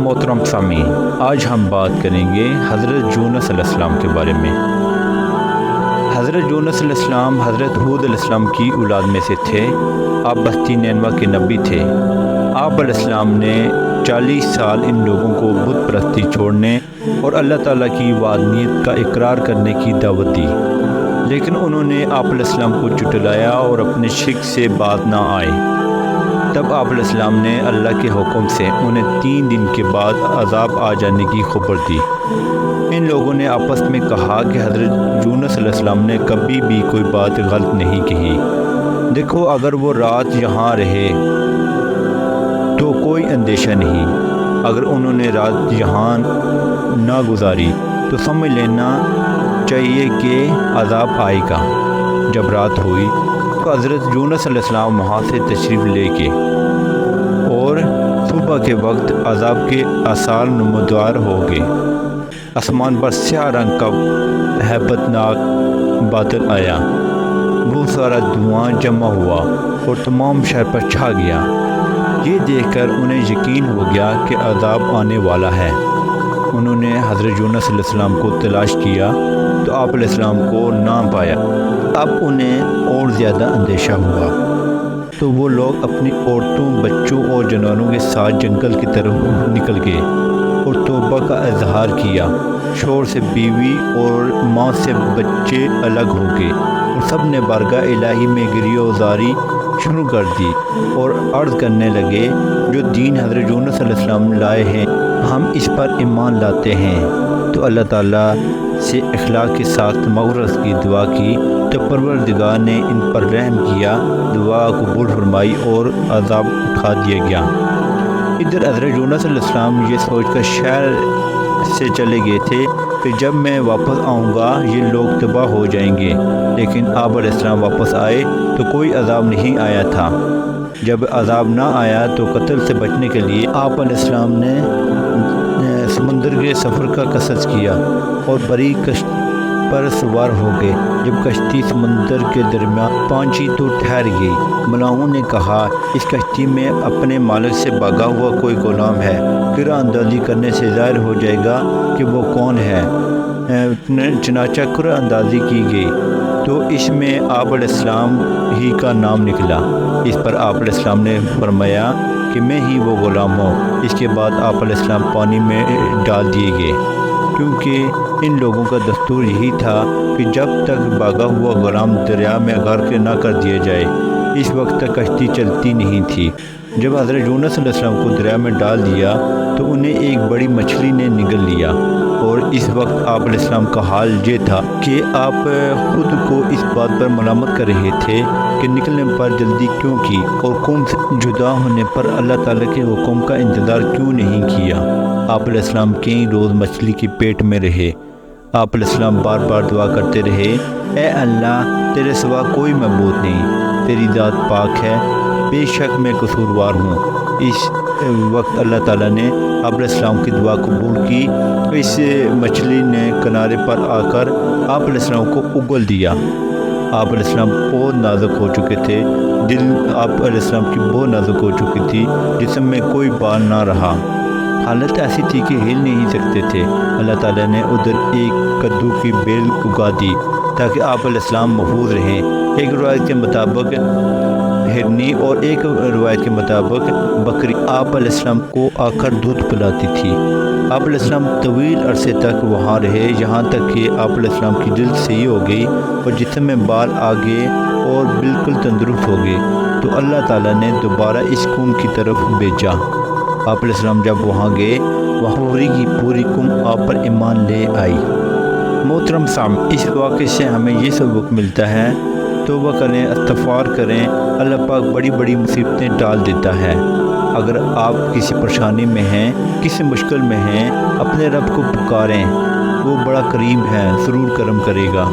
محترم سامعین، آج ہم بات کریں گے حضرت یونس علیہ السلام کے بارے میں۔ حضرت یونس علیہ السلام حضرت ہود علیہ السلام کی اولاد میں سے تھے۔ آپ بستی نینوا کے نبی تھے۔ آپ علیہ السلام نے 40 سال ان لوگوں کو بت پرستی چھوڑنے اور اللہ تعالیٰ کی وحدانیت کا اقرار کرنے کی دعوت دی، لیکن انہوں نے آپ علیہ السلام کو جھٹلایا اور اپنے شرک سے باز نہ آئے۔ تب آپ علیہ السلام نے اللہ کے حکم سے انہیں 3 دن کے بعد عذاب آ جانے کی خبر دی۔ ان لوگوں نے آپس میں کہا کہ حضرت یونس علیہ السلام نے کبھی بھی کوئی بات غلط نہیں کہی۔ دیکھو، اگر وہ رات یہاں رہے تو کوئی اندیشہ نہیں، اگر انہوں نے رات یہاں نہ گزاری تو سمجھ لینا چاہیے کہ عذاب آئے گا۔ جب رات ہوئی تو حضرت یونس علیہ السلام وہاں سے تشریف لے کے اور صبح کے وقت عذاب کے آثار نمودار ہو گئے۔ آسمان پر سیاہ رنگ کا ہیبت ناک بادل آیا، بہت سارا دھواں جمع ہوا اور تمام شہر پر چھا گیا۔ یہ دیکھ کر انہیں یقین ہو گیا کہ عذاب آنے والا ہے۔ انہوں نے حضرت یونس علیہ السلام کو تلاش کیا تو آپ علیہ السلام کو نہ پایا۔ اب انہیں اور زیادہ اندیشہ ہوا تو وہ لوگ اپنی عورتوں، بچوں اور جانوروں کے ساتھ جنگل کی طرف نکل گئے اور توبہ کا اظہار کیا۔ شوہر سے بیوی اور ماں سے بچے الگ ہو گئے اور سب نے بارگاہ الہی میں گریہ وزاری شروع کر دی اور عرض کرنے لگے، جو دین حضرت یونس علیہ السلام لائے ہیں ہم اس پر ایمان لاتے ہیں۔ تو اللہ تعالیٰ سے اخلاص کے ساتھ مغفرت کی دعا کی تو پروردگار نے ان پر رحم کیا، دعا قبول فرمائی اور عذاب اٹھا دیا گیا۔ ادھر حضرت یونس علیہ السلام یہ سوچ کر شہر سے چلے گئے تھے کہ جب میں واپس آؤں گا یہ لوگ تباہ ہو جائیں گے، لیکن آپ علیہ السلام واپس آئے تو کوئی عذاب نہیں آیا تھا۔ جب عذاب نہ آیا تو قتل سے بچنے کے لیے آپ علیہ السلام نے سمندر کے سفر کا قصد کیا اور بڑی کشتی پر سوار ہو گئے۔ جب کشتی سمندر کے درمیان پہنچی تو ٹھہر گئی۔ ملاحوں نے کہا، اس کشتی میں اپنے مالک سے بھاگا ہوا کوئی غلام ہے، قرعہ اندازی کرنے سے ظاہر ہو جائے گا کہ وہ کون ہے۔ چنانچہ قرعہ اندازی کی گئی تو اس میں آپ علیہ السلام ہی کا نام نکلا۔ اس پر آپ علیہ السلام نے فرمایا کہ میں ہی وہ غلام ہوں۔ اس کے بعد آپ علیہ السلام پانی میں ڈال دیے گئے، کیونکہ ان لوگوں کا دستور یہی تھا کہ جب تک بھاگا ہوا غلام دریا میں غرق نہ کر دیا جائے اس وقت تک کشتی چلتی نہیں تھی۔ جب حضرت یونس علیہ السلام کو دریا میں ڈال دیا تو انہیں ایک بڑی مچھلی نے نگل لیا، اور اس وقت آپ علیہ السلام کا حال یہ تھا کہ آپ خود کو اس بات پر ملامت کر رہے تھے کہ نکلنے پر جلدی کیوں کی اور قوم سے جدا ہونے پر اللہ تعالیٰ کے حکم کا انتظار کیوں نہیں کیا۔ آپ علیہ السلام کئی روز مچھلی کے پیٹ میں رہے۔ آپ علیہ السلام بار بار دعا کرتے رہے، اے اللہ، تیرے سوا کوئی معبود نہیں، تیری ذات پاک ہے، بے شک میں قصوروار ہوں۔ اس وقت اللہ تعالیٰ نے آپ علیہ السلام کی دعا قبول کی۔ اس مچھلی نے کنارے پر آ کر آپ علیہ السلام کو اگل دیا۔ آپ علیہ السلام بہت نازک ہو چکے تھے، دل آپ علیہ السلام کی بہت نازک ہو چکی تھی، جسم میں کوئی بال نہ رہا، حالت ایسی تھی کہ ہل نہیں سکتے تھے۔ اللہ تعالیٰ نے ادھر ایک کدو کی بیل اگا دی تاکہ آپ علیہ السلام محفوظ رہیں۔ ایک روایت کے مطابق ہرنی اور ایک روایت کے مطابق بکری آپ علیہ السلام کو آ کر دودھ پلاتی تھی۔ آپ علیہ السلام طویل عرصے تک وہاں رہے، یہاں تک کہ آپ علیہ السلام کی جلد صحیح ہو گئی اور جسم میں بال آ گئے اور بالکل تندرست ہو گئے۔ تو اللہ تعالیٰ نے دوبارہ اس قوم کی طرف بھیجا۔ آپ علیہ السلام جب وہاں گئے، وہاں پوری کی پوری قوم آپ پر ایمان لے آئی۔ محترم سامعین، اس واقعے سے ہمیں یہ سبق ملتا ہے، توبہ کریں، استغفار کریں، اللہ پاک بڑی بڑی مصیبتیں ٹال دیتا ہے۔ اگر آپ کسی پریشانی میں ہیں، کسی مشکل میں ہیں، اپنے رب کو پکاریں، وہ بڑا کریم ہے، ضرور کرم کرے گا۔